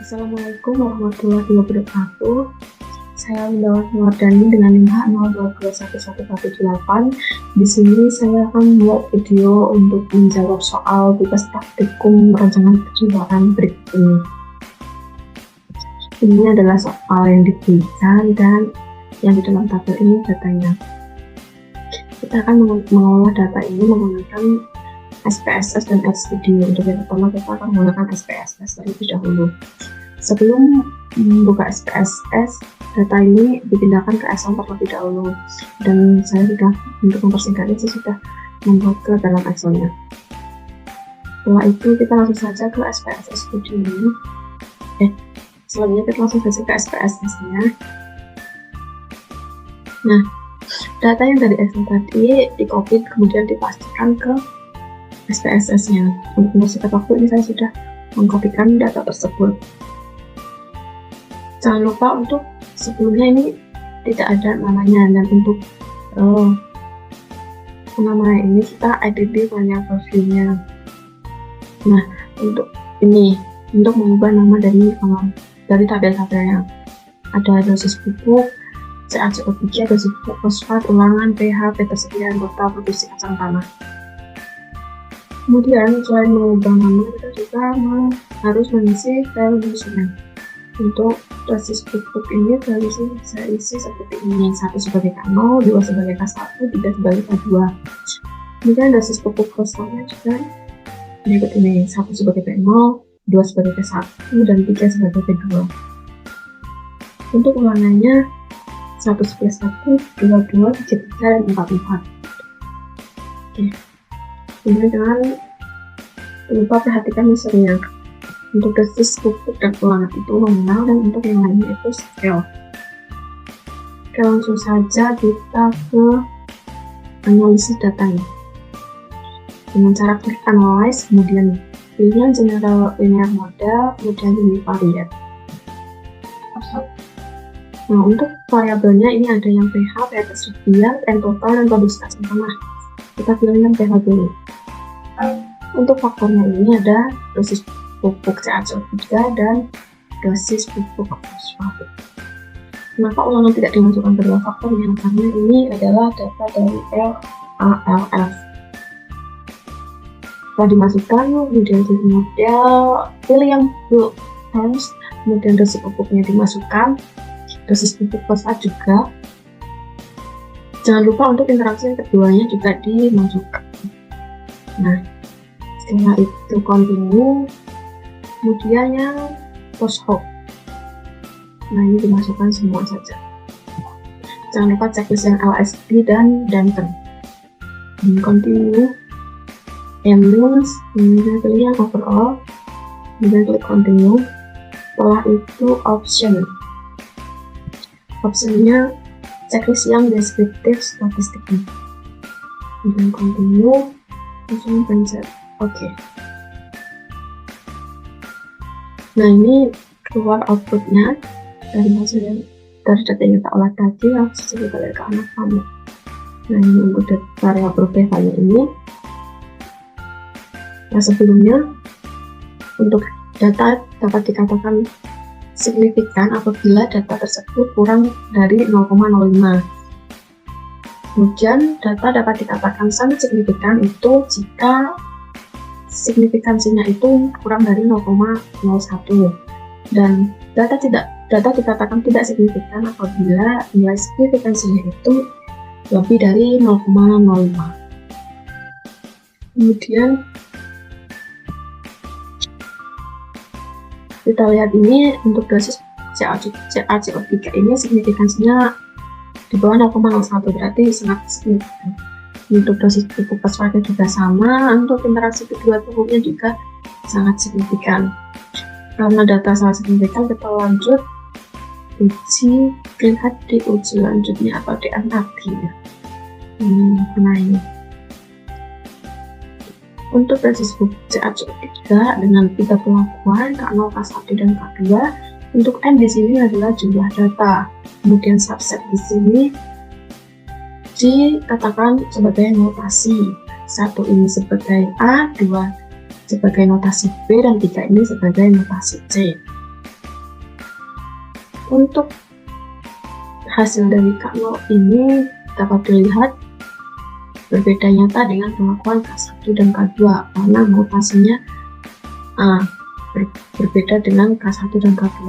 Assalamualaikum warahmatullahi wabarakatuh. Saya Windawati Wardani dengan NIM H02211118. Di sini saya akan membuat video untuk menjawab soal tugas praktikum perencanaan kejuaraan berikut ini. Ini adalah soal yang diberikan dan yang di dalam tabel ini datanya. Kita akan mengolah data ini menggunakan SPSS dan RStudio. Untuk yang pertama kita akan menggunakan SPSS terlebih dahulu. Sebelum membuka SPSS, data ini dipindahkan ke Excel terlebih dahulu, dan saya sudah, untuk mempersingkatnya, saya sudah membuat ke dalam Excelnya. Setelah itu kita langsung saja ke SPSS Studio. Selanjutnya kita langsung saja ke SPSS-nya. Nah, data yang dari Excel tadi di-copy kemudian dipastikan ke SPSS-nya. Untuk mempersingkat waktu ini saya sudah mengkopikan data tersebut. Jangan lupa untuk sebelumnya ini tidak ada namanya, dan untuk namanya ini kita edit di variable view-nya. Nah, untuk ini, untuk mengubah nama dari tabel-tabelnya, ada dosis pupuk, CaCO3, dosis pupuk fosfat, ulangan, pH, persediaan total produksi kacang tanah. Kemudian selain mengubah nama, kita juga harus mengisi file dokumen. Untuk dosis pupuk ini saya isi seperti ini: 1 sebagai K0, 2 sebagai K1, 3 sebagai K2. Kemudian dosis pupuk fosfatnya juga berikut ini: 1 sebagai P0, 2 sebagai P1, dan 3 sebagai P2. Untuk ulangannya 1 sebagai 1, 2, 2, 3, 3, dan 4, 4. Oke. Kemudian jangan lupa perhatikan misalnya. Untuk dosis pupuk dan ulangan itu nominal, dan untuk yang lainnya itu scale. Oke, langsung saja kita ke analisis datanya. Dengan cara klik analyze, kemudian pilih general linear model, kemudian univariate. Nah, untuk variabelnya ini ada yang pH, pH persediaan, N total, dan produksi kacang tanah. Kita pilih yang pH dulu. Untuk faktornya ini ada dosis pupuk CaCO3 dan dosis pupuk fosfat. Kenapa ulangan tidak dimasukkan kedua faktornya? Karena ini adalah data dari LALF. Setelah dimasukkan, kemudian di model, pilih yang blue terms, kemudian dosis pupuknya dimasukkan, dosis pupuk fosfat juga. Jangan lupa untuk interaksi keduanya juga dimasukkan. Nah, setelah itu continue. Kemudian yang post hoc, nah ini dimasukkan semua saja. Jangan lupa checklist yang LSD dan Danton. Continue, endings, kemudian pilih yang overall, kemudian klik continue. Setelah itu optionnya checklist yang deskriptif statistiknya. Kemudian continue, langsung pencet oke. Nah, ini keluar outputnya dari hasil dari data yang kita olah tadi, langsung kita lihat ke anak kamu. Nah, ini untuk variabel pH-nya ini. Nah, sebelumnya untuk data dapat dikatakan signifikan apabila data tersebut kurang dari 0,05. Kemudian data dapat dikatakan sangat signifikan itu jika signifikansinya itu kurang dari 0,01, dan data dikatakan tidak signifikan apabila nilai signifikansinya itu lebih dari 0,05. Kemudian kita lihat ini untuk dosis CaCO3 ini signifikansinya di bawah 0,01, berarti sangat signifikan. Untuk dosis pupuk fosfatnya juga sama, untuk interaksi kedua pupuknya juga sangat signifikan. Karena data sangat signifikan, kita lanjut lihat di uji lanjutnya atau di antaranya. Nah, ini untuk dosis pupuk CaCO3 dengan 3 perlakuan K0, K1, dan K2. Untuk N di sini adalah jumlah data, kemudian subset di sini dikatakan sebagai notasi. 1 ini sebagai A, 2 sebagai notasi B, dan 3 ini sebagai notasi C. Untuk hasil dari K0 ini dapat dilihat berbeda nyata dengan pengakuan K1 dan K2 karena notasinya berbeda dengan K1 dan K2.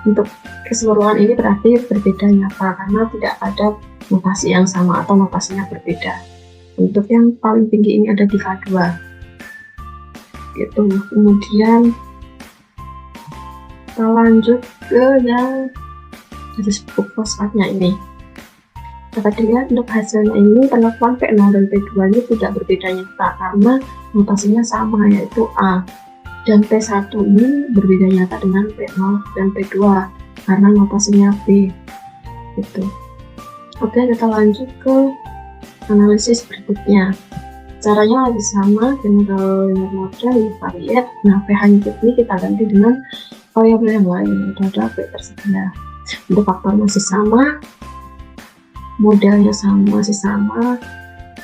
Untuk keseluruhan ini berarti berbeda nyata karena tidak ada notasi yang sama atau notasinya berbeda. Untuk yang paling tinggi ini ada di K2 gitu. Kemudian kita lanjut ke yang garis bubuk fosfatnya ini. Dapat dilihat untuk hasilnya ini perlakuan P0 dan P2 ini tidak berbeda nyata karena notasinya sama, yaitu A. Dan P1 ini berbeda nyata dengan P0 dan P2 karena notasinya B gitu. Oke, kita lanjut ke analisis berikutnya. Caranya masih sama, general linear model, univariate. Nah, pH ini kita ganti dengan variabel yang lain, ada P tersedia. Untuk faktor masih sama, modelnya sama, masih sama,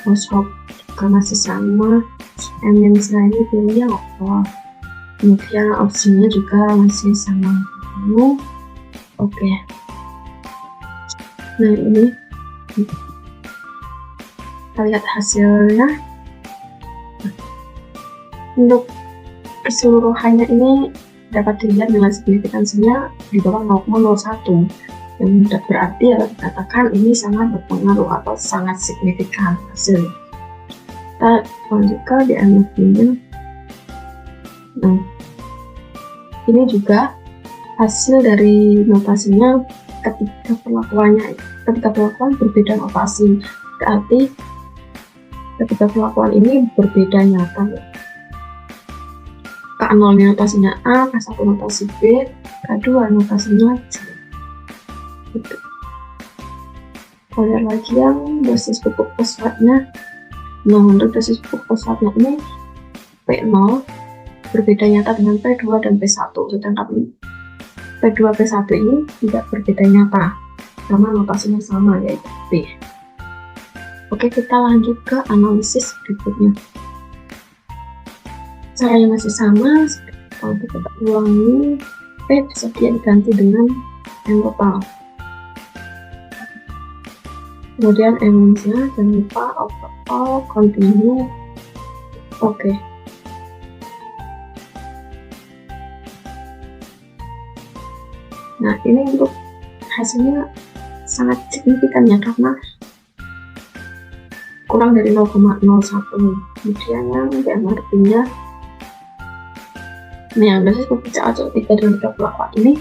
fosfat juga masih sama, M-nya ini pilihnya apa, kemudian opsinya juga masih sama. Oke. Nah, ini kita lihat hasilnya. Untuk keseluruhannya ini dapat dilihat nilai signifikansinya di bawah 0,01, yang berarti dikatakan ini sangat berpengaruh atau sangat signifikan hasil. Kita lanjutkan di MFB-nya. Nah, ini juga hasil dari notasinya ketika perlakuan berbeda notasi, berarti ketika perlakuan ini berbeda nyata. K0 notasinya A, K1 notasi B, K2 notasinya C. Gitu. Kita lihat lagi yang dosis pupuk fosfatnya. Nah, untuk dosis pupuk fosfatnya ini P0 berbeda nyata dengan P2 dan P1, sedangkan P2 P1 ini tidak berbeda nyata karena notasinya sama, yaitu B. Oke, kita lanjut ke analisis berikutnya. Caranya masih sama, kalau kita ulangi, P tersedia diganti dengan M total. Kemudian M-nya jangan lupa overall, continue. Oke. Nah, ini untuk hasilnya sangat signifikan ya, karena kurang dari 0,01. Kemudian yang DMRP-nya, nah, dosis pupuk CaCO3 dengan 3 perlakuan ini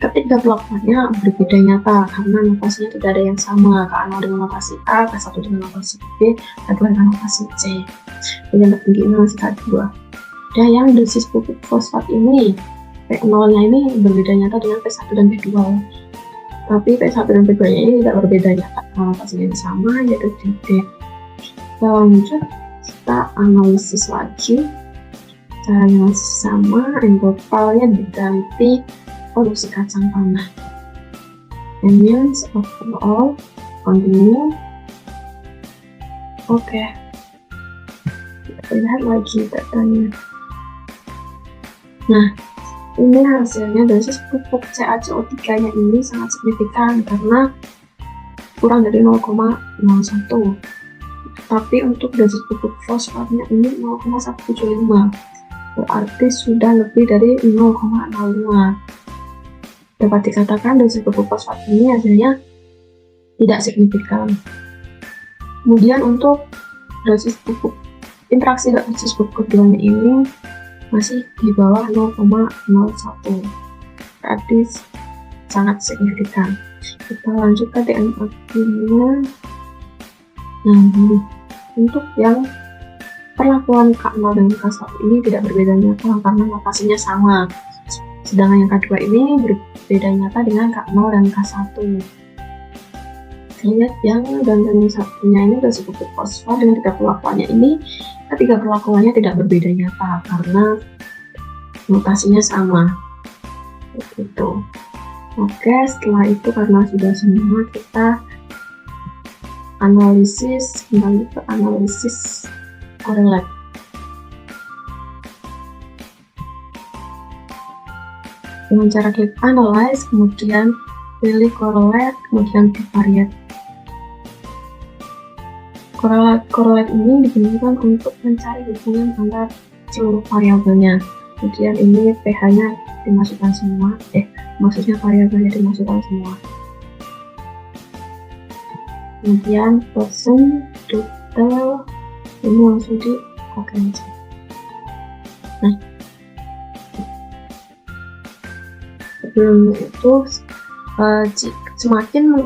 ketiga perlakuannya berbeda nyata karena notasinya tidak ada yang sama, K0 dengan notasi A, K1 dengan notasi B, K2 dengan notasi C. Dan yang tertinggi ini masih K2. Dan yang dosis pupuk fosfat ini P0 nya ini berbeda nyata dengan P1 dan P2, tapi P1 dan P2 nya ini tidak berbeda nyata karena notasinya yang sama, yaitu DD. Kita lanjut, kita analisis lagi. Caranya masih sama, totalnya diganti produksi kacang tanah. Ambience overall, continue. Oke. Kita lihat lagi datanya. Nah, ini hasilnya dosis pupuk CaCO3 nya ini sangat signifikan karena kurang dari 0,01. Tapi untuk dosis pupuk fosfatnya ini 0,175. Berarti sudah lebih dari 0,05. Dapat dikatakan dosis pupuk fosfat ini hasilnya tidak signifikan. Kemudian untuk dosis pupuk, interaksi dosis pupuk keduanya ini masih di bawah 0,01. Berarti sangat signifikan. Kita lanjut ke DMRP-nya. Nah, untuk yang perlakuan K0 dan K1 ini tidak berbeda nyata karena notasinya sama. Sedangkan yang K2 ini berbeda nyata dengan K0 dan K1. Lihat yang gambaran satunya ini dosis pupuk fosfat dengan tiga perlakuannya ini, ketiga perlakuannya tidak berbeda nyata karena notasinya sama. Begitu. Oke, setelah itu karena sudah semua, kita analisis, kembali ke analisis korelate. dengan cara klik analyze, kemudian pilih correlate, kemudian bivariate. Correlate ini digunakan untuk mencari hubungan antar seluruh variabelnya. Kemudian ini pH-nya dimasukkan semua, maksudnya variabelnya dimasukkan semua. Kemudian persen, total, ini langsung di oke aja. Nah, sebelum itu semakin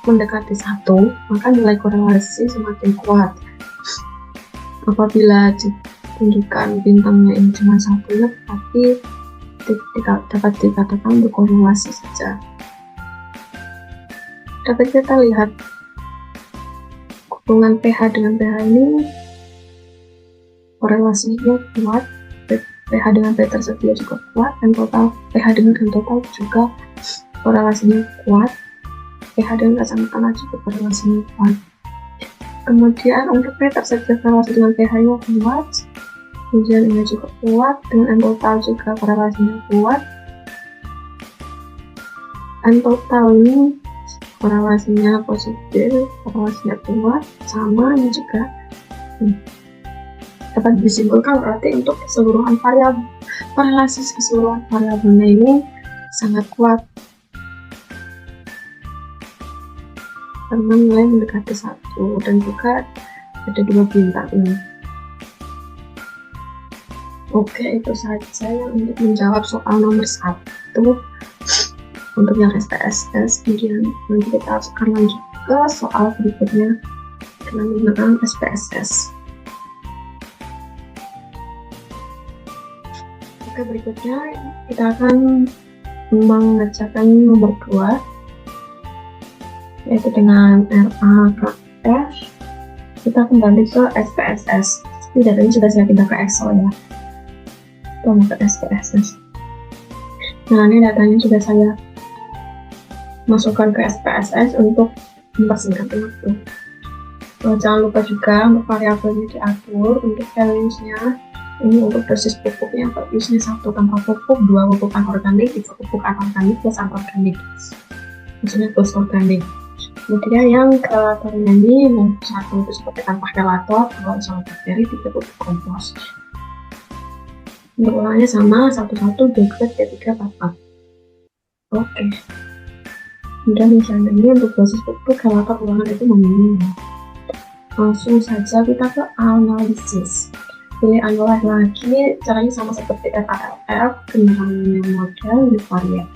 mendekati 1, maka nilai korelasi semakin kuat. Apabila ditunjukkan bintangnya ini cuma 1, tapi dapat dikatakan berkorelasi saja. Dapat kita lihat hubungan pH dengan pH ini korelasinya kuat, pH dengan P tersedia juga kuat, dan pH dengan N total juga korelasinya kuat, pH dengan kacamata juga korelasinya kuat. Kemudian untuk P tersedia korelasi dengan pH-nya kuat, kemudian ini juga kuat, dengan N total juga korelasinya kuat. N total ini korelasinya positif, korelasinya kuat, sama ini juga dapat disimpulkan berarti untuk keseluruhan variabel, korelasi keseluruhan variabelnya ini sangat kuat karena nilai mendekati 1 dan juga ada 2 bintang ini. Oke, itu saja yang untuk menjawab soal nomor 1 untuk yang SPSS. Kemudian nanti kita akan lanjut ke soal berikutnya dengan menggunakan SPSS. Oke, berikutnya kita akan mengerjakan nomor 2, yaitu dengan RAKF. Kita kembali ke SPSS. Ini datanya sudah saya pindah ke Excel ya. Kita mau ke SPSS. Nah, ini datanya sudah saya masukkan ke SPSS untuk mempersingkat waktu. Jangan lupa juga untuk variabelnya diatur, untuk value-nya ini untuk dosis pupuknya berisinya 1 tanpa pupuk, 2 pupuk anorganik, 3 pupuk anorganik plus anorganik, maksudnya plus organik. Kemudian yang kelatornya ini 1 itu seperti tanpa kelator, kalau sama bakteri, 3 pupuk kompos. Untuk ulangnya sama 1, 2, 3, 4, 4. Oke. Kemudian misalnya ini untuk dosis pupuk kelator ulangan itu meminimum. Langsung saja kita ke analisis. Pilih analyze lagi, caranya sama seperti RALF, kenalan model, bivariate.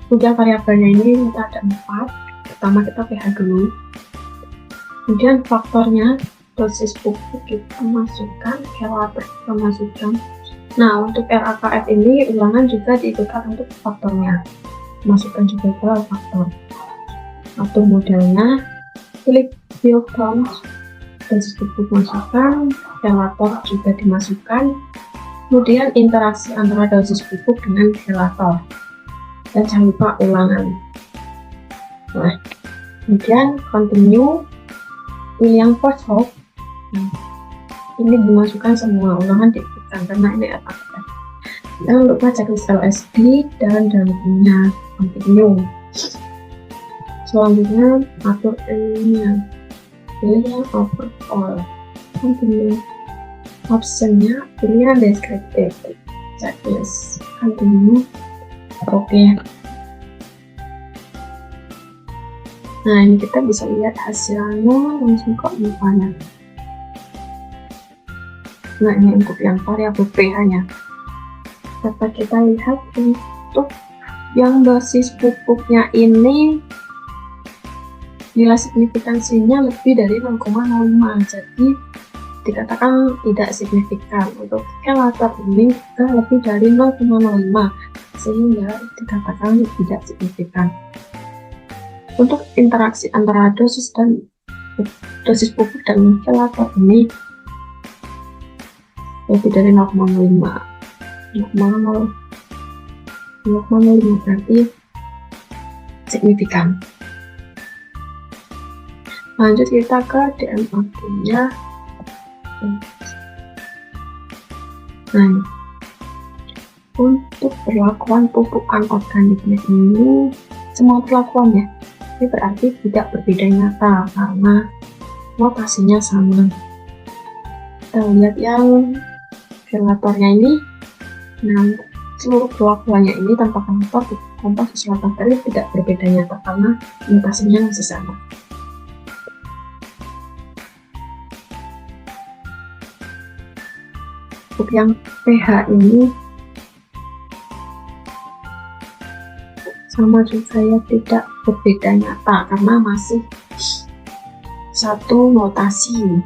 Kemudian variabelnya ini kita ada 4. Pertama kita pH dulu. Kemudian faktornya dosis pupuk kita masukkan, kelator kita masukkan. Nah, untuk RAKF ini ulangan juga diikutkan untuk faktornya. Masukkan juga ke faktor. Atur modelnya, pilih build count, dosis pupuk masukkan, kelator juga dimasukkan, kemudian interaksi antara dosis pupuk dengan kelator, dan jangan lupa ulangan. Nah, kemudian continue, pilih yang post-hoc. Ini dimasukkan semua, ulangan diikutkan karena ini RAKF. Jangan lupa checklist LSD dan dalamnya continue. Selanjutnya atur ini, pilih yang overall, continue. Optionnya pilih yang descriptive, checklist, continue. Oke. Nah, ini kita bisa lihat hasilnya langsung ke mukanya. Nah, ini untuk yang variabel pH-nya. Dapat kita lihat untuk yang dosis pupuknya ini nilai signifikansinya lebih dari 0,05, jadi dikatakan tidak signifikan. Untuk kelator ini juga lebih dari 0,05, sehingga dikatakan tidak signifikan. Untuk interaksi antara dosis pupuk dan kelator ini lebih dari 0,05 berarti signifikan. Lanjut kita ke DMAG-nya. Nah, Untuk perlakuan pupuk anorganiknya ini semua perlakuan ya, ini berarti tidak berbeda nyata karena notasinya sama. Kita lihat yang ventilatornya ini. Nah, seluruh perlakuannya ini tanpa ventilator, pupuk kompos, isolat bakteri tidak berbeda nyata karena notasinya masih sama. Untuk yang pH ini sama juga ya, tidak berbeda nyata karena masih satu notasi.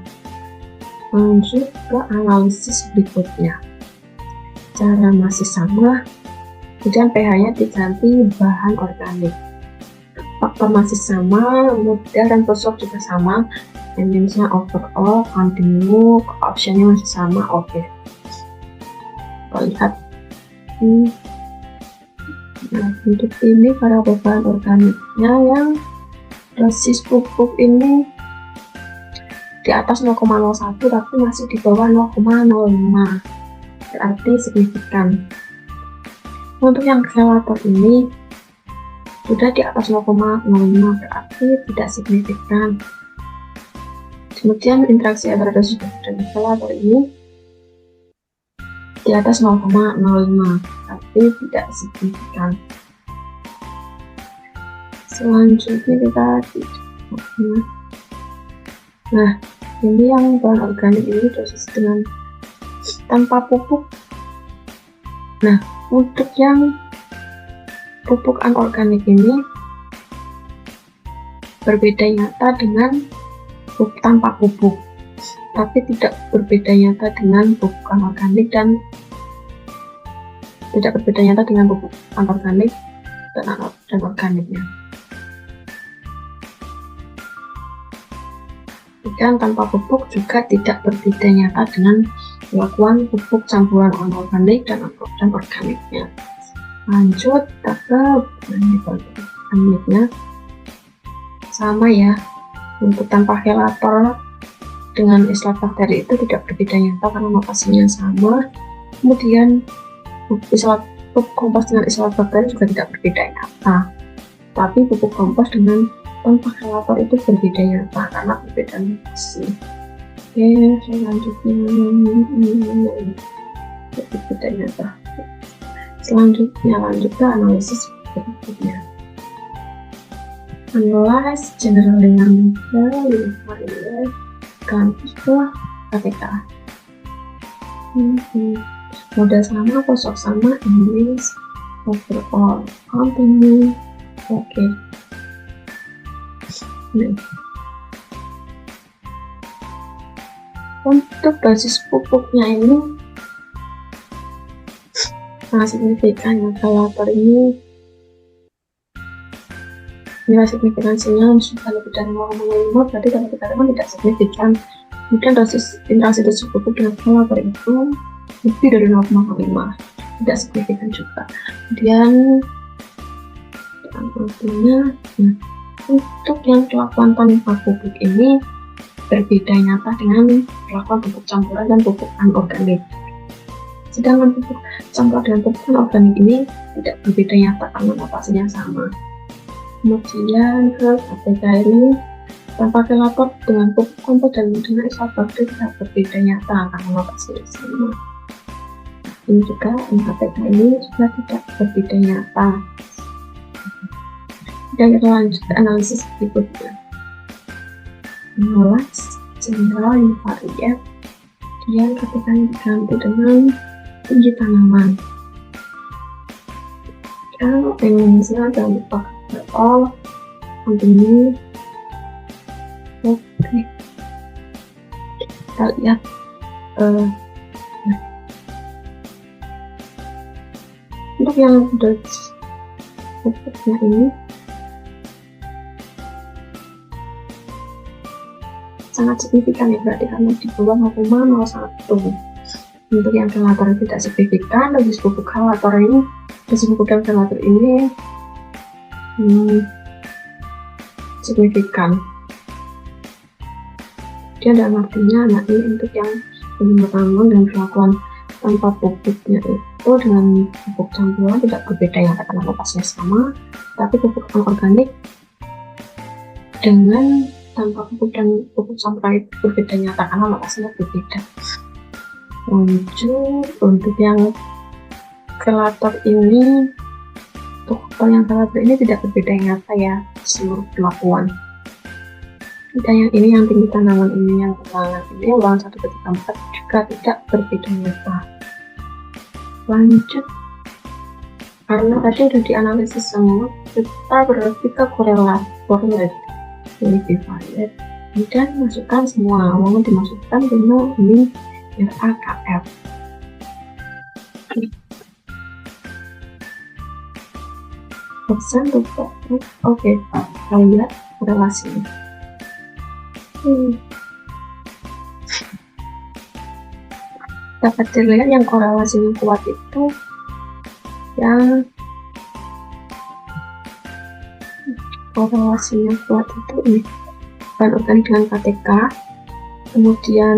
Lanjut ke analisis berikutnya. Cara masih sama, kemudian pH-nya diganti bahan organik. Faktor masih sama, mudah dan prosok juga sama, tendensinya overall, continue, optionnya masih sama, oke. Kita lihat. Nah, untuk ini para bahan organiknya yang dosis pupuk ini di atas 0,01 tapi masih di bawah 0,05, berarti signifikan. Untuk yang ventilator ini sudah di atas 0,05, berarti tidak signifikan. Kemudian interaksi antara dosis pupuk dan ventilator ini di atas 0,05, tapi tidak signifikan. Selanjutnya kita nah, ini yang bahan organik ini dosis dengan tanpa pupuk. Nah, untuk yang pupuk anorganik ini berbeda nyata dengan pupuk tanpa pupuk, tapi tidak berbeda nyata dengan pupuk anorganik dan tidak berbeda nyata dengan pupuk anorganik dan organiknya. Dan tanpa pupuk juga tidak berbeda nyata dengan perlakuan pupuk campuran anorganik dan organiknya. Lanjut kita ke organiknya, sama ya. Untuk tanpa ventilator dengan isolat bakteri itu tidak berbeda nyata karena notasinya sama. Kemudian pupuk kompos dengan isolat bakteri juga tidak berbeda nyata, tapi pupuk kompos dengan tanpa ventilator itu berbeda nyata karena berbeda notasi. Oke, selanjutnya berbeda nyata. Selanjutnya lanjut ke analisis berikutnya. Analyze general dengan model kampus ke KPK. Model sama, kosong sama, English, overall, continue, oke. Nah, untuk basis pupuknya ini sangat signifikan ya. Ventilator ini nilai signifikansinya sudah lebih dari 0,5, berarti kalau kita teman tidak signifikan. Kemudian interaksi dosis pupuk dengan ventilator itu lebih dari 0,5, tidak signifikan juga. Kemudian artinya, untuk yang perlakuan tanpa pupuk ini berbeda nyata dengan perlakuan pupuk campuran dan pupuk anorganik. Sedangkan pupuk campuran dan pupuk anorganik ini tidak berbeda nyata karena notasinya sama. Kemudian ke KPK ini tanpa ventilator dengan pupuk kompos dan dengan isolat bakteri tidak berbeda nyata karena notasinya sama. Ini juga KPK ini juga tidak berbeda nyata. Dan kita lanjut ke analisis berikutnya. Analyze general invariant, kemudian ketika diganti dengan tinggi tanaman. Kalau pengennya jangan lupa all continue. Oke, kita lihat untuk yang dosis pupuknya ini sangat signifikan ya, berarti karena di bawah 0,01. Untuk yang ventilator tidak signifikan, dosis pupuk ventilator ini, dosis pupuk yang ventilator ini signifikan. Dia dalam artinya, nah ini untuk yang penyemprotan dan perlakuan tanpa pupuknya itu dengan pupuk campuran tidak berbeda ya, karena lokasinya sama, tapi pupuk organik dengan tanpa pupuk dan pupuk campuran itu berbeda nyata karena lokasinya berbeda. Lanjut untuk yang kelator ini, yang kelator ini tidak berbeda nyata ya seluruh pelakuan. Dan yang ini yang tinggi tanaman ini, yang ulangan ini, ulangan 1, 2, 3, 4 juga tidak berbeda nyata. Lanjut, karena tadi udah dianalisis semua, kita berarti ke korelate ini divided dan masukkan semua, mau dimasukkan dengan ini RAKL. Persen lupa. Oke, kita lihat korelasinya. Dapat dilihat yang korelasinya kuat itu yang ini bahan organik dengan KTK, kemudian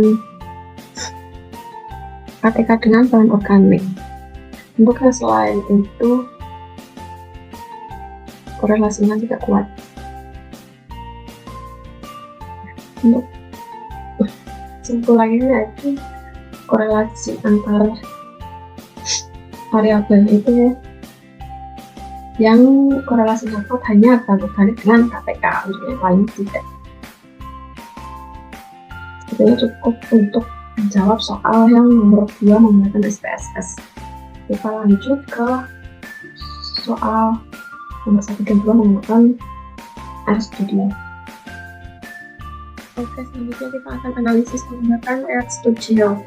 KTK dengan bahan organik. Untuk yang selain itu korelasinya tidak kuat. Untuk kesimpulannya itu korelasi antara variabel itu ya, yang korelasinya kuat hanya bahan organik dengan KTK, untuk yang lain tidak. Sebenarnya cukup untuk menjawab soal yang nomor 2 menggunakan SPSS. Kita lanjut ke soal nomor 1 dan 2 menggunakan RStudio. Oke, selanjutnya kita akan analisis menggunakan RStudio.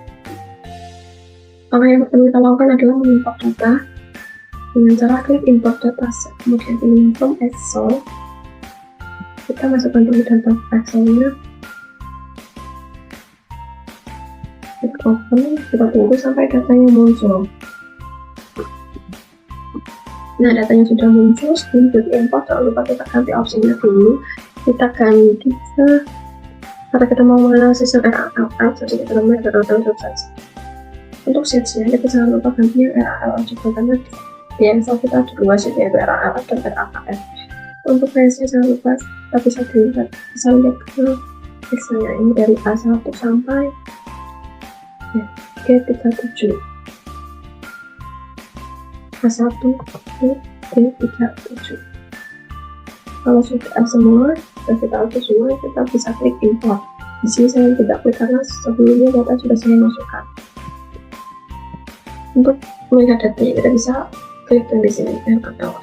Langkah yang perlu kita lakukan adalah mengimport data dengan cara klik import dataset, kemudian pilih from Excel. Kita masukkan dulu data Excelnya, klik open, kita tunggu sampai datanya muncul. Nah, datanya sudah muncul. Sebelum import, jangan lupa kita ganti opsinya dulu. Kita ganti ke, karena kita mau menganalisis RAL, jadi kita namanya RAL saja. Untuk sheetsnya kita jangan lupa ganti yang RAL juga, karena di Excel kita ada 2 sheet, yaitu RAL dan RAKF. Untuk range-nya jangan lupa kita bisa lihat ke Excelnya ini dari A1 sampai G37. A1 G37. Kalau sudah semua, kita atur semua, kita bisa klik import. Di sini saya tidak klik karena sebelumnya data sudah saya masukkan. Untuk melihat datanya kita bisa klik di sini dan atau.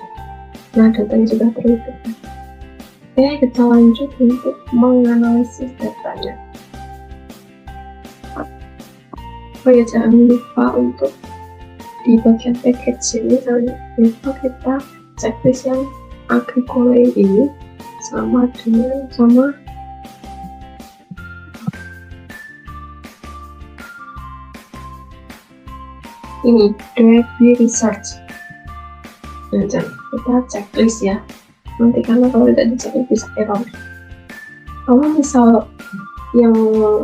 Nah, datanya sudah terlihat. Oke, kita lanjut untuk menganalisis datanya. Oh ya, jangan lupa untuk di bagian package ini jangan lupa kita checklist yang Agricole ini sama ini Dweeby Research. Nah, kita checklist ya, nanti karena kalau tidak dicek bisa error. Kalau misal yang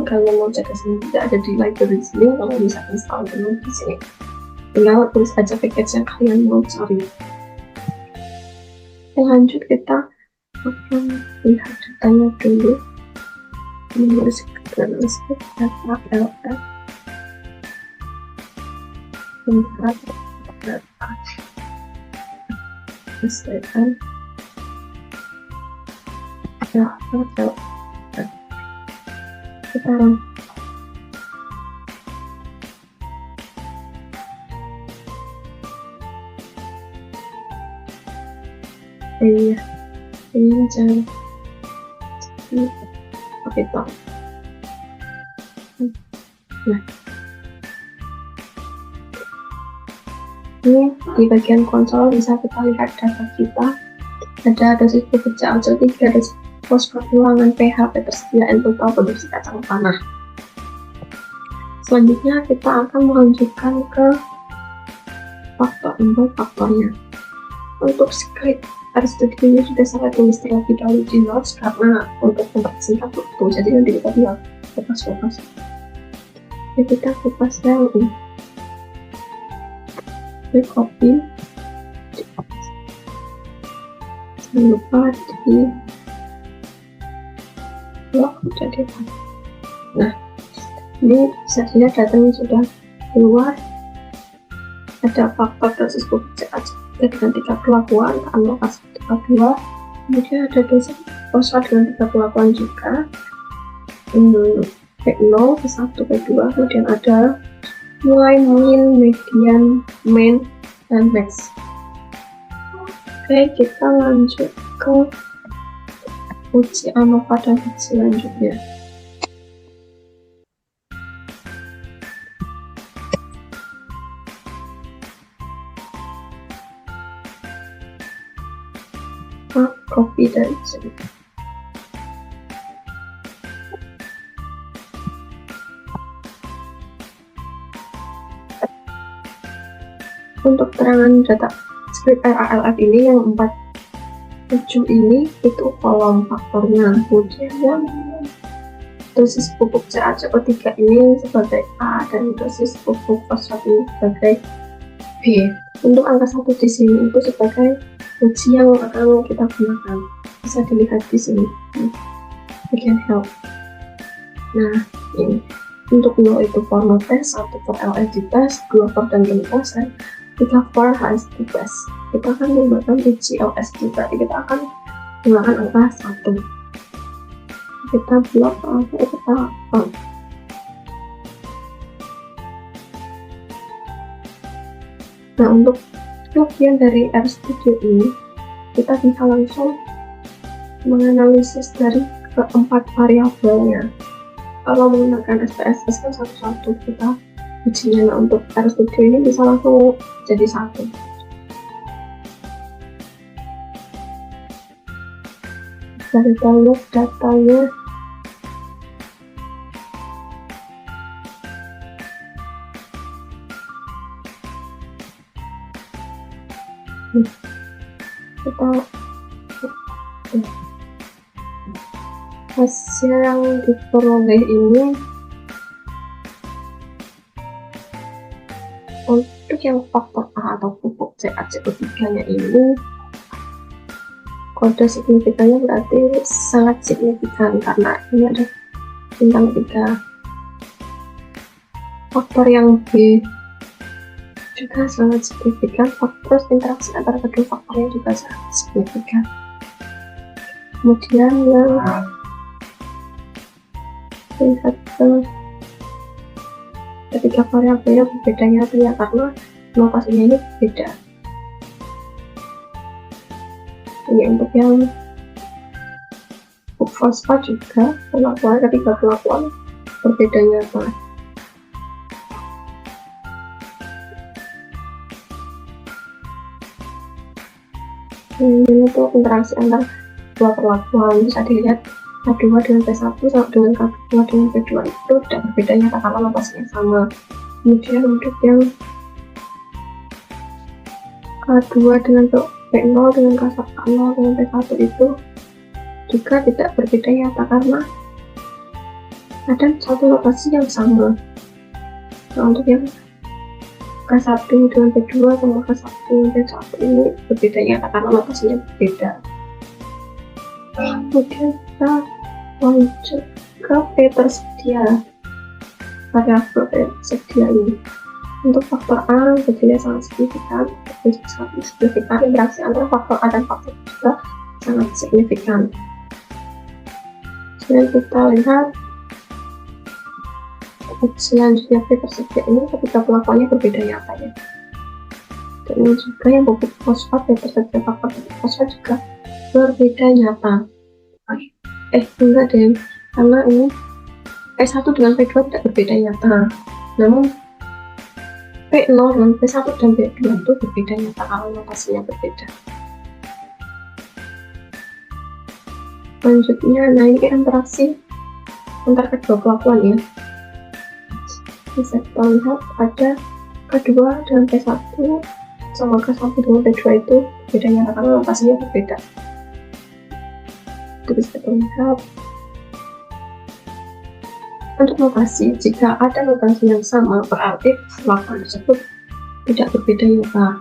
kalian mau cek sini tidak ada di library sini, kalau bisa install dulu di sini, tinggal tulis aja package yang kalian mau cari. Lanjut, kita akan lihat datanya dulu. Menulis data LF, tempat data kesehatan sekarang. Iya, ini jangan pakai top. Nah, ini di bagian konsol bisa kita lihat data kita. Ada dosis bekerja ACO 3, dosis pos pertulangan pH, ketersediaan total produksi kacang tanah. Selanjutnya kita akan melanjutkan ke faktor faktornya. Untuk script RStudio sudah saya tulis terlebih dahulu di notes karena untuk mempersingkat waktu, jadi nanti kita bilang kupas. Jadi kita kupas yang ini. klik copy, jangan lupa di blok jadi. Nah, ini bisa dilihat datanya sudah keluar. Ada faktor dosis bubuk CA dengan 3 perlakuan, amilase 2. Kemudian ada dosis fosfat dengan 3 perlakuan juga, P0, P1, P2. Kemudian ada mulai min, median, main, dan max. Oke, kita lanjut ke uji ANOVA dan selanjutnya. Copy dari sini. Untuk terangan data script RALF ini yang 47 ini itu kolom faktornya. Kemudian yang dosis pupuk CaCO3 ini sebagai A dan dosis pupuk fosfat ini sebagai B. Untuk angka 1 di sini itu sebagai uji yang akan kita gunakan, bisa dilihat di sini bagian help. Nah, ini untuk 0 itu for no test, 1 for LSD test, 2 for tandem test, dan 3 for HSD test. Kita akan menggunakan uji LSD, berarti kita akan menggunakan angka 1. Kita blok sampai kita on. Nah, untuk kelebihan dari RStudio ini, kita bisa langsung menganalisis dari keempat variabelnya. Kalau menggunakan SPSS kan satu-satu kita ujinya. Nah, untuk RStudio ini bisa langsung jadi satu. Bisa kita lihat datanya. Kita hasil yang diperoleh ini untuk yang faktor A atau pupuk CaCO3 nya ini kode signifikannya berarti sangat signifikan karena ini ada bintang 3. Faktor yang B juga sangat signifikan, terus interaksi antara kedua faktornya juga sangat signifikan. Kemudian yang lihat ke ketiga variabelnya berbedanya ya karena notasinya ini beda. Ini untuk yang fosfat juga perlakuan ketiga perlakuan berbeda nyata. Ini untuk interaksi antar dua perlakuan, bisa dilihat K2 dengan P1 sama dengan K2 dengan P2 itu tidak berbeda nyata karena notasinya sama. Kemudian untuk yang K2 dengan P0 dengan K0 dengan P1 itu juga tidak berbeda nyata karena ada satu notasi yang sama. Nah, untuk yang K1 dengan P2 sama K1 dengan P1 ini berbeda nyata karena notasinya berbeda. Kemudian kita lanjut ke P tersedia, variabel P tersedia ini. Untuk faktor A berjumlah sangat signifikan, interaksi antara faktor A dan faktor B juga sangat signifikan. Kemudian kita lihat selanjutnya P tersedia ini ketika perlakuannya berbeda nyata ya. Dan ini juga yang pupuk fosfat P tersedia faktor fosfat juga berbeda nyata. Enggak deh, karena ini P1 dengan P2 tidak berbeda nyata, namun P0 dengan P1 dan P2 itu berbeda nyata kalau notasinya berbeda. Selanjutnya, nah ini interaksi antar kedua perlakuan ya. Bisa kita lihat ada K2 dengan P1 sama K1 dengan P2 itu berbeda nyata karena notasinya berbeda. Itu bisa kita lihat. Untuk notasi, jika ada notasi yang sama berarti perlakuan tersebut tidak berbeda nyata.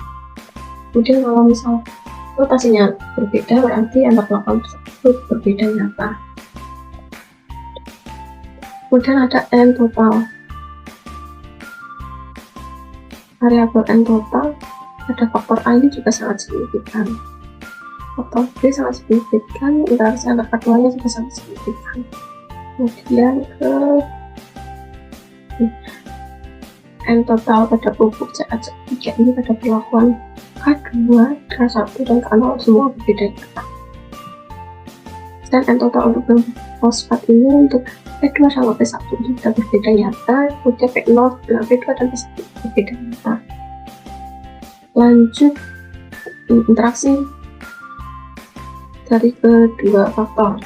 Kemudian kalau misal notasinya berbeda, berarti antar pelakon tersebut berbeda nyata. Kemudian ada N total. Variabel N total pada faktor A ini juga sangat signifikan. Faktor B sangat signifikan, interaksi antar keduanya juga sangat signifikan. Kemudian ke N total pada pupuk CH3 ini pada perlakuan K2, K1, dan K0 semua berbeda nyata. Dan N total untuk fosfat ini untuk P2 sama P1 ini sudah berbeda nyata, kemudian P0 dengan P2 dan P1 berbeda nyata. Lanjut interaksi dari kedua faktor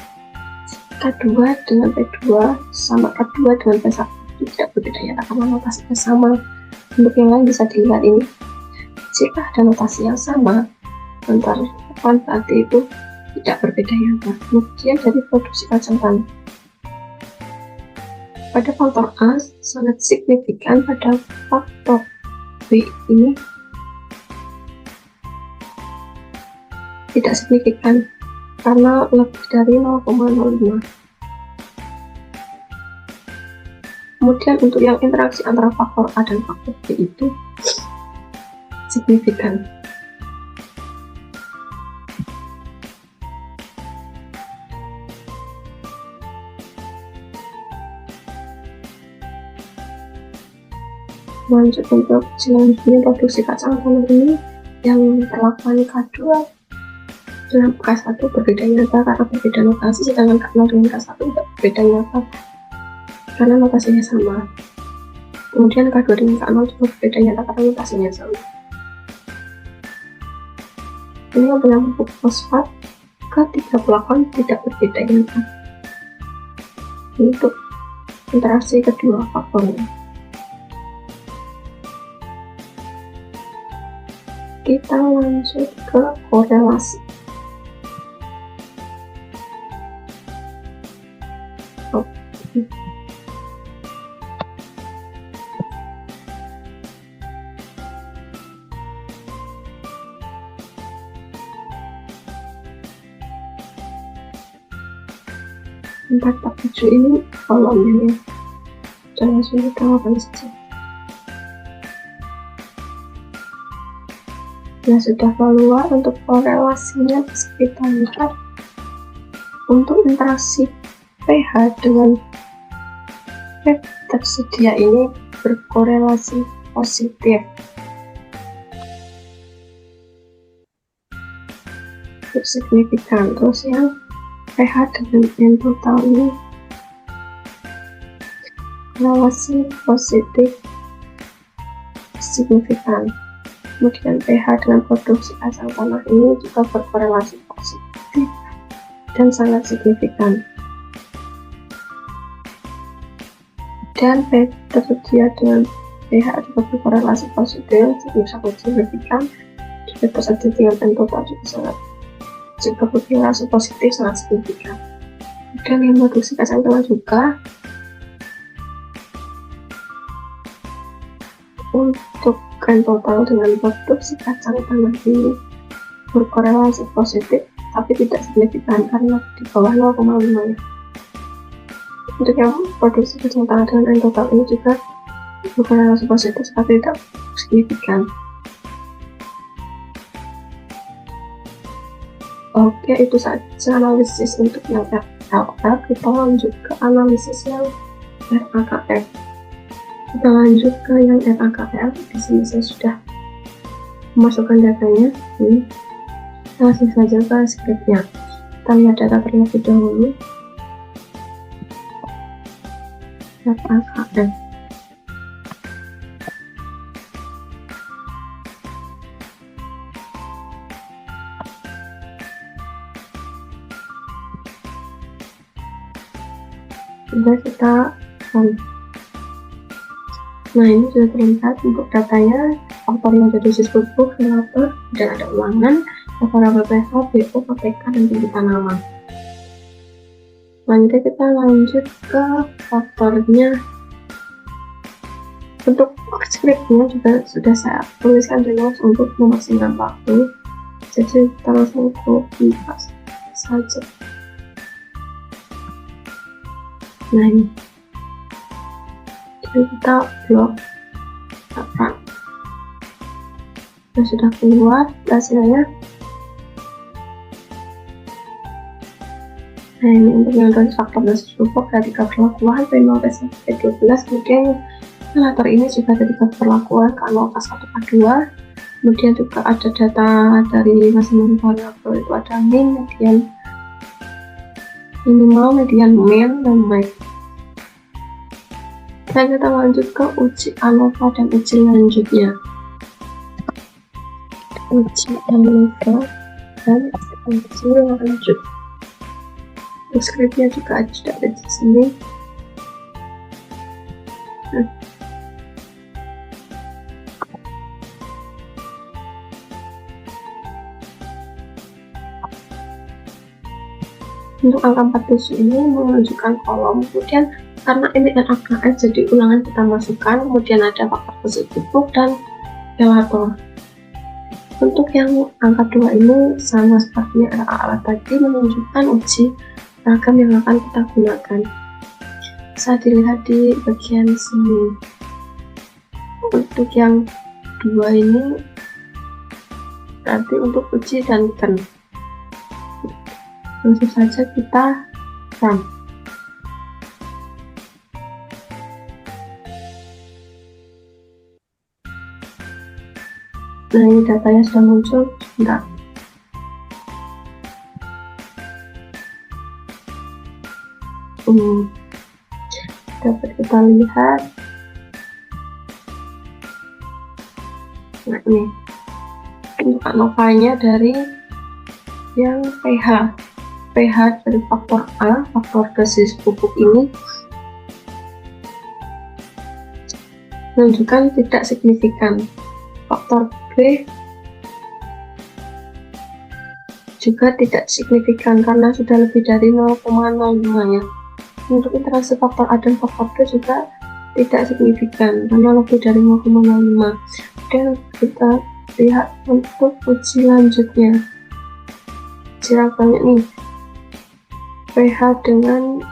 K2 dengan P2 sama K2 dengan P1 tidak berbeda nyata karena notasinya sama. Untuk yang lain bisa dilihat ini, jika ada notasi yang sama antar lawan berarti itu tidak berbeda nyata. Kemudian dari produksi kacang tanah pada faktor A sangat signifikan, pada faktor B ini tidak signifikan karena lebih dari 0,05. Kemudian untuk yang interaksi antara faktor A dan faktor B itu signifikan. Lanjut untuk selanjutnya produksi kacang tanah ini yang perlakuan K2 dengan K1 berbeda nyata karena berbeda notasi, sedangkan K0 dengan K1 tidak berbeda nyata karena notasinya sama. Kemudian K2 dengan K0 juga berbeda nyata karena notasinya sama. Ini yang punya pupuk fosfat ketiga perlakuan tidak berbeda nyata. Untuk interaksi kedua faktornya, kita lanjut ke korelasi. Empat tak 7 ini kolomnya dan langsung kita lakukan saja. Nah, sudah keluar untuk korelasinya, kita lihat untuk interaksi pH dengan P tersedia ini berkorelasi positif. Signifikan. Terus yang pH dengan N total ini korelasi positif signifikan. Kemudian pH dengan produksi kacang tanah ini juga berkorelasi positif dan sangat signifikan. Dan P tersedia dengan pH juga berkorelasi positif sangat signifikan. P tersedia dengan N total juga berkorelasi positif sangat signifikan. Dan yang produksi kacang tanah juga untuk N total dengan produksi kacang tanah ini berkorelasi positif tapi tidak signifikan karena di bawah 0,5 ya. Untuk yang produksi kacang tanah dengan N total ini juga berkorelasi positif tapi tidak signifikan. Oke, itu saja analisis untuk yang FLL. Kita lanjut ke analisis yang RAKF. Kita lanjut ke yang RAKF. Di sini saya sudah memasukkan datanya. Ini langsung saja ke scriptnya. Kita lihat data terlebih dahulu. RAKF. Sudah kita nah ini sudah terlihat untuk datanya, faktor yang jadi dosis pupuk, filter, dan ada ulangan, variabel pH, BO, KPK, dan tinggi tanaman. Selanjutnya kita lanjut ke faktornya Untuk skripnya juga sudah saya tuliskan di notes untuk memaksimalkan waktu, jadi kita langsung copy paste saja. Nah ini, jadi kita blok apa yang sudah keluar hasilnya. Nah ini untuk yang dari faktor basis pupuk ketika perlakuan P0 P1 P12, kemudian kalkulator ini juga ketika perlakuan K0 K1 K2, kemudian juga ada data dari masing-masing variabel, itu ada min, median, minimal, median, min, dan max. Dan kita lanjut ke uji ANOVA dan uji lanjutnya. Uji ANOVA dan uji lanjut. Untuk skripnya juga ada di sini. Nah. Untuk angka 47 ini menunjukkan kolom, kemudian karena ini NaKN jadi ulangan kita masukkan, kemudian ada faktor basis pupuk dan relator. Untuk yang angka 2 ini sama seperti alat tadi, menunjukkan uji ragam yang akan kita gunakan. Bisa dilihat di bagian sini. Untuk yang 2 ini berarti untuk uji dan ten. Langsung saja kita run. Nah ini datanya sudah muncul. Sebentar. Dapat kita lihat. Nah ini untuk ANOVA-nya dari yang pH dari faktor A, faktor basis pupuk ini menunjukkan tidak signifikan. Faktor B juga tidak signifikan karena sudah lebih dari 0,05 ya. Untuk interaksi faktor A dan faktor B juga tidak signifikan karena lebih dari 0,05. Dan kita lihat untuk uji lanjutnya, uji ragamnya nih, pH dengan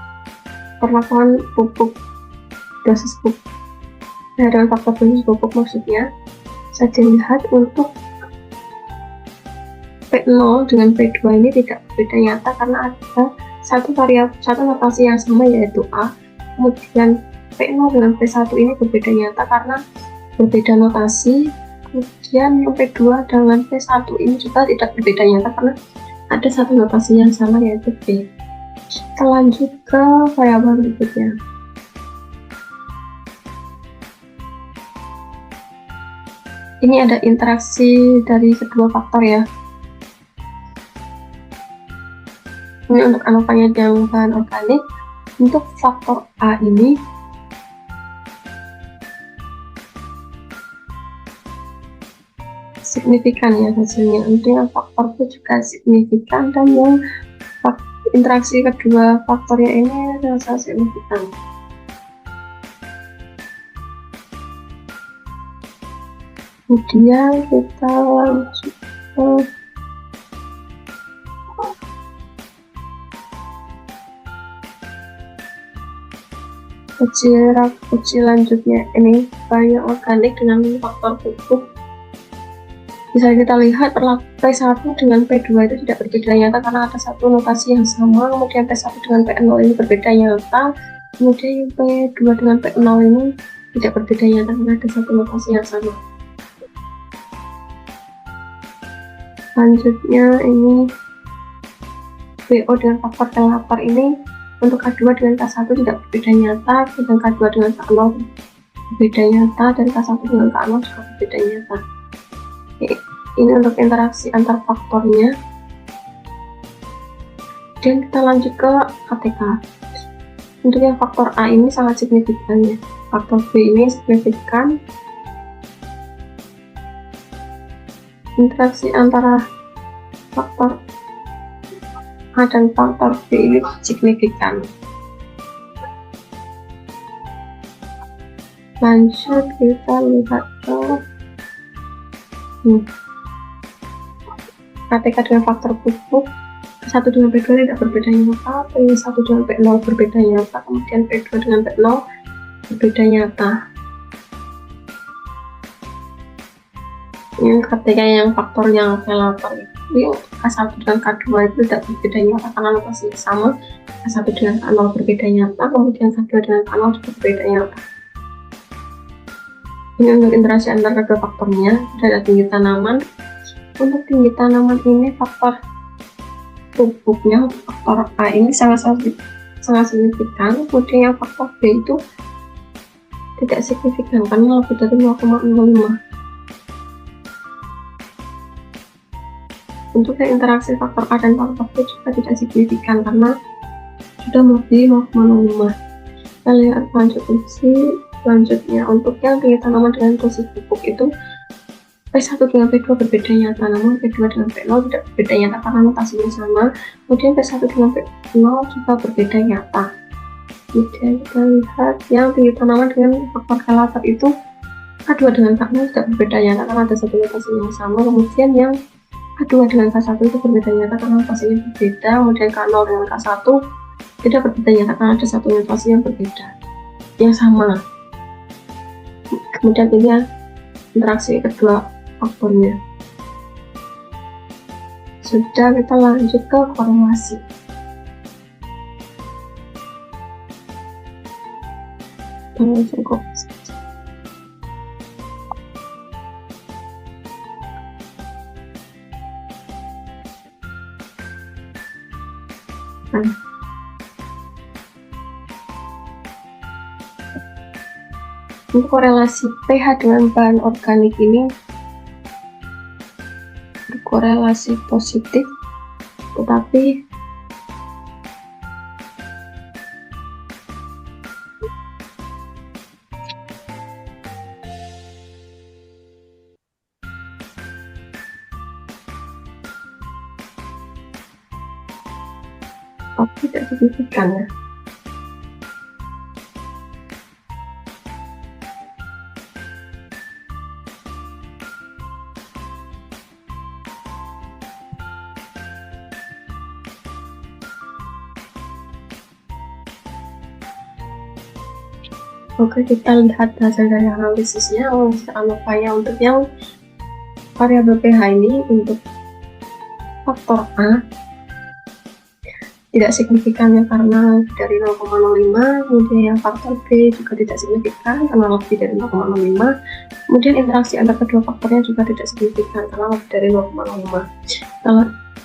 perlakuan pupuk basis pupuk, dengan faktor basis pupuk maksudnya. Saya dilihat untuk P0 dengan P2 ini tidak berbeda nyata karena ada satu notasi yang sama yaitu A. Kemudian P0 dengan P1 ini berbeda nyata karena berbeda notasi. Kemudian yang P2 dengan P1 ini juga tidak berbeda nyata karena ada satu notasi yang sama yaitu P. Kita lanjut ke variabel berikutnya. Ini ada interaksi dari kedua faktor ya. Ini untuk ANOVA-nya yang bahan organik. Untuk faktor A ini signifikan ya hasilnya. Untuk yang faktor B juga signifikan, dan yang interaksi kedua faktornya ini sangat signifikan. Kemudian kita lanjut ke uji lanjutnya. Ini banyak organik dengan faktor pupuk. Bisa kita lihat P1 dengan P2 itu tidak berbeda nyata karena ada satu notasi yang sama. Kemudian P1 dengan P0 ini berbeda nyata. Kemudian P2 dengan P0 ini tidak berbeda nyata karena ada satu notasi yang sama. Selanjutnya ini BO dengan faktor relator ini untuk K2 dengan K1 tidak berbeda nyata, dan K2 dengan K0 berbeda nyata, dan K1 dengan K0 juga berbeda nyata. Ini untuk interaksi antar faktornya. Dan kita lanjut ke KTK. Untuk yang faktor A ini sangat signifikan ya. Faktor B ini signifikan. Interaksi antara faktor A dan faktor B ini signifikan. Lanjut kita lihat ke KTK dengan faktor pupuk. P1 dengan P2 tidak berbeda nyata, P1 dengan P0 berbeda nyata, kemudian P2 dengan P0 berbeda nyata. Yang ketika yang faktor yang relator itu K1 dengan K2 itu tidak berbeda nyata karena notasinya sama. K1 dengan K0 berbeda nyata, kemudian K2 dengan K0 juga berbeda nyata. Ini untuk interaksi antara kedua faktornya. Ada tinggi tanaman. Untuk tinggi tanaman ini faktor pupuknya, faktor A ini sangat signifikan, kemudian yang faktor B itu tidak signifikan karena lebih dari 0,05. Untuk yang interaksi faktor A dan faktor B juga tidak signifikan karena sudah melebihi 0,05. Kita lihat selanjutnya untuk yang tinggi tanaman dengan dosis pupuk itu P1 dengan P2 berbeda nyata, namun P2 dengan P0 tidak berbeda nyata karena notasinya sama. Kemudian P1 dengan P0 juga berbeda nyata. Kemudian kita lihat yang tinggi tanaman dengan faktor relator itu K2 dengan K0 tidak berbeda nyata karena ada satu notasi yang sama. Kemudian yang K2 dengan K1 itu berbeda nyata karena notasinya berbeda. Kemudian K0 dengan K1 tidak berbeda nyata karena ada satu notasi yang berbeda, yang sama. Kemudian ini interaksi kedua faktornya. Sudah, kita lanjut ke korelasi. Langsung kopi saja. Untuk korelasi pH dengan bahan organik ini berkorelasi positif, tetapi tidak signifikan ya. Oke, kita lihat hasil dari analisisnya. Untuk yang variabel pH ini untuk faktor A tidak signifikan ya karena dari 0,05, kemudian yang faktor B juga tidak signifikan karena lebih dari 0,05, kemudian interaksi antara kedua faktornya juga tidak signifikan karena lebih dari 0,05.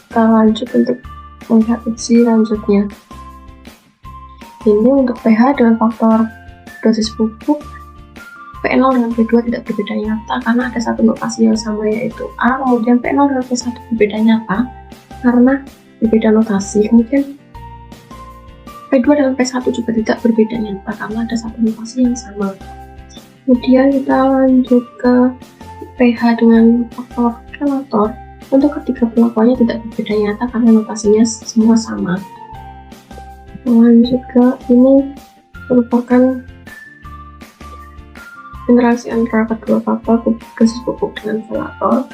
Kita lanjut untuk melihat uji lanjutnya. Ini untuk pH dengan faktor dosis pupuk, P0 dengan P2 tidak berbeda nyata karena ada satu notasi yang sama yaitu A, kemudian P0 dengan P1 berbeda nyata karena berbeda notasi, kemudian P2 dengan P1 juga tidak berbeda nyata karena ada satu notasi yang sama. Kemudian kita lanjut ke pH dengan faktor relator. Untuk ketiga perlakuannya tidak berbeda nyata karena notasinya semua sama. Lanjut ke ini merupakan interaksi antara kedua faktor dosis pupuk dengan relator.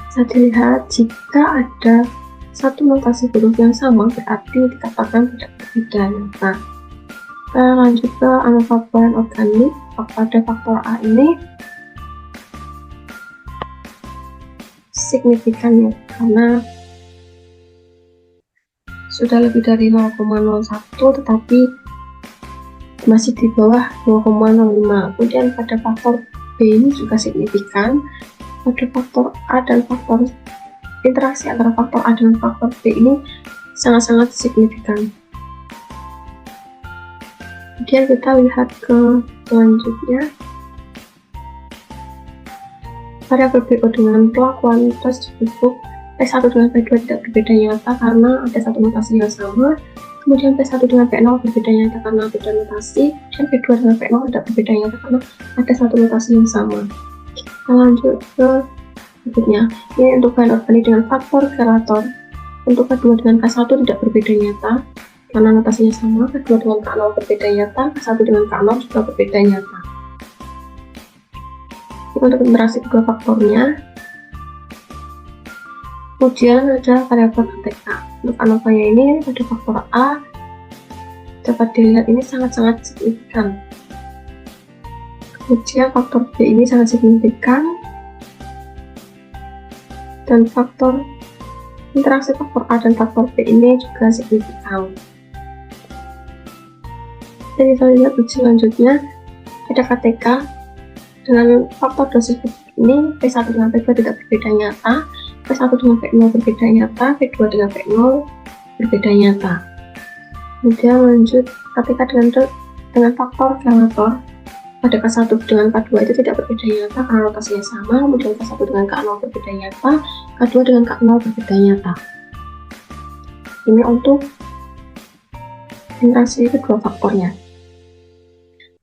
Bisa dilihat jika ada satu notasi huruf yang sama berarti dikatakan tidak berbeda nyata. Kita lanjut ke analisa bahan organik. Pada faktor A ini signifikan ya karena sudah lebih dari 0,01 tetapi masih di bawah 0,05. Kemudian pada faktor B ini juga signifikan. Pada faktor A dan faktor interaksi antara faktor A dan faktor B ini sangat-sangat signifikan. Kemudian kita lihat ke selanjutnya. Variabel BO dengan perlakuan dosis pupuk P1 dengan P2 tidak berbeda nyata karena ada satu notasi yang sama. Kemudian P1 dengan P0 berbeda nyata karena beda notasi, dan P2 dengan P0 tidak berbeda nyata karena ada satu notasi yang sama. Kita lanjut ke berikutnya. Ini untuk bahan organik dengan faktor relator. Untuk K2 dengan K1 tidak berbeda nyata karena notasinya sama. K2 dengan K0 berbeda nyata, K1 dengan K0 juga berbeda nyata. untuk interaksi kedua faktornya. Kemudian ada variabel KTK. Untuk ANOVA-nya ini pada faktor A dapat dilihat ini sangat-sangat signifikan. Kemudian faktor B ini sangat signifikan, dan faktor interaksi faktor A dan faktor B ini juga signifikan. Dan kita lihat uji selanjutnya, ada KTK dengan faktor dosis ini P1 dengan P2 tidak berbeda nyata, P1 dengan P0 berbeda nyata, P2 dengan P0 berbeda nyata. Kemudian lanjut, KTK dengan faktor relator pada K1 dengan K2 itu tidak berbeda nyata karena rotasinya sama, kemudian K1 dengan K0 berbeda nyata, K2 dengan K0 berbeda nyata. Ini untuk interaksi kedua faktornya.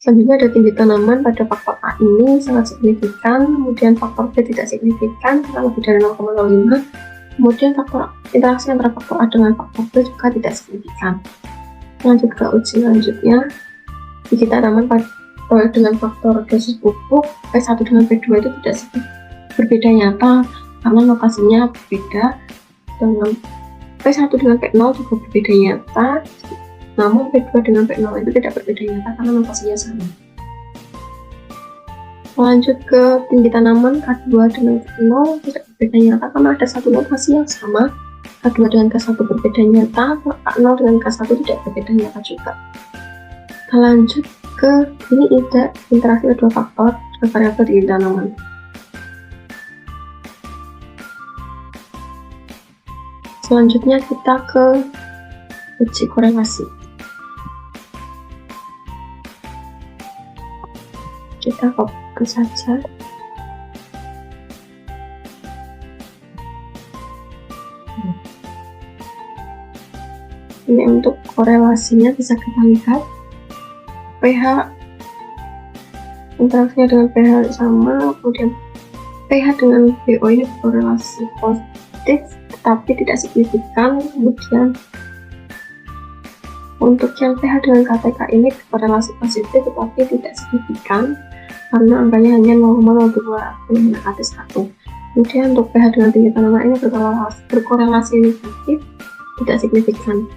Selanjutnya ada tinggi tanaman pada faktor A ini sangat signifikan, kemudian faktor B tidak signifikan karena lebih dari 0,05, kemudian faktor interaksi antara faktor A dengan faktor B juga tidak signifikan. Lanjut ke uji selanjutnya, tinggi tanaman dengan faktor dosis pupuk P1 dengan P2 itu tidak berbeda nyata karena lokasinya berbeda, dengan P1 dengan P0 juga berbeda nyata, namun P2 dengan P0 itu tidak berbeda nyata karena lokasinya sama. Lanjut ke tinggi tanaman K2 dengan K0 tidak berbeda nyata karena ada satu lokasi yang sama. K2 dengan K1 berbeda nyata, K0 dengan K1 tidak berbeda nyata juga. Kita lanjut ke ini ada interaksi kedua faktor dengan variabel tinggi tanaman. Selanjutnya kita ke uji korelasi. Kita fokus saja. Ini untuk korelasinya bisa kita lihat pH interaksinya dengan pH sama, kemudian pH dengan BO ini korelasi positif tetapi tidak signifikan, kemudian untuk yang pH dengan KTK ini korelasi positif tetapi tidak signifikan karena angkanya hanya 0,02 mendekati 1. Kemudian untuk pH dengan tinggi tanaman ini berkorelasi negatif, tidak signifikan.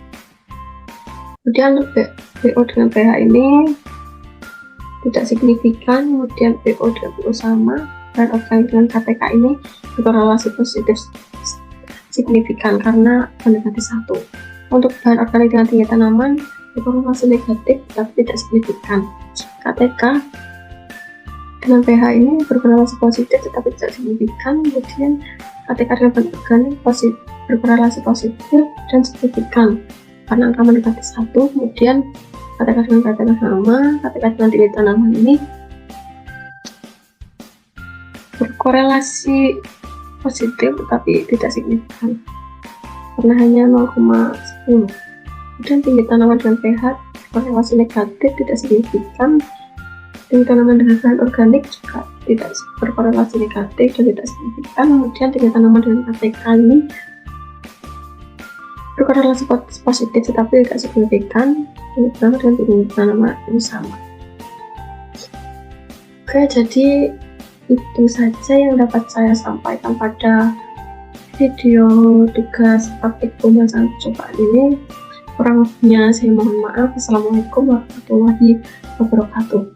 Kemudian untuk BO dengan pH ini tidak signifikan, kemudian BO dan BO sama, dan organik dengan KTK ini berkorelasi positif signifikan karena mendekati 1. Untuk bahan organik dengan tinggi tanaman berkorelasi negatif tapi tidak signifikan. KTK dengan pH ini berkorelasi positif tetapi tidak signifikan, kemudian KTK dengan bahan organik berkorelasi positif dan signifikan karena angka mendekati 1, kemudian KTK dengan KTK sama, KTK dengan tinggi tanaman ini berkorelasi positif tetapi tidak signifikan karena hanya 0,10. Kemudian tinggi tanaman dengan pH berkorelasi negatif tidak signifikan, tinggi tanaman dengan bahan organik juga tidak berkorelasi negatif dan tidak signifikan, kemudian tinggi tanaman dengan KTK ini berkorelasi positif tetapi tidak signifikan, tinggi tanaman dengan tinggi tanaman ini sama. Oke, jadi itu saja yang dapat saya sampaikan pada video tugas praktik pembahasan percobaan ini. Kurang lebihnya saya mohon maaf. Assalamualaikum warahmatullahi wabarakatuh.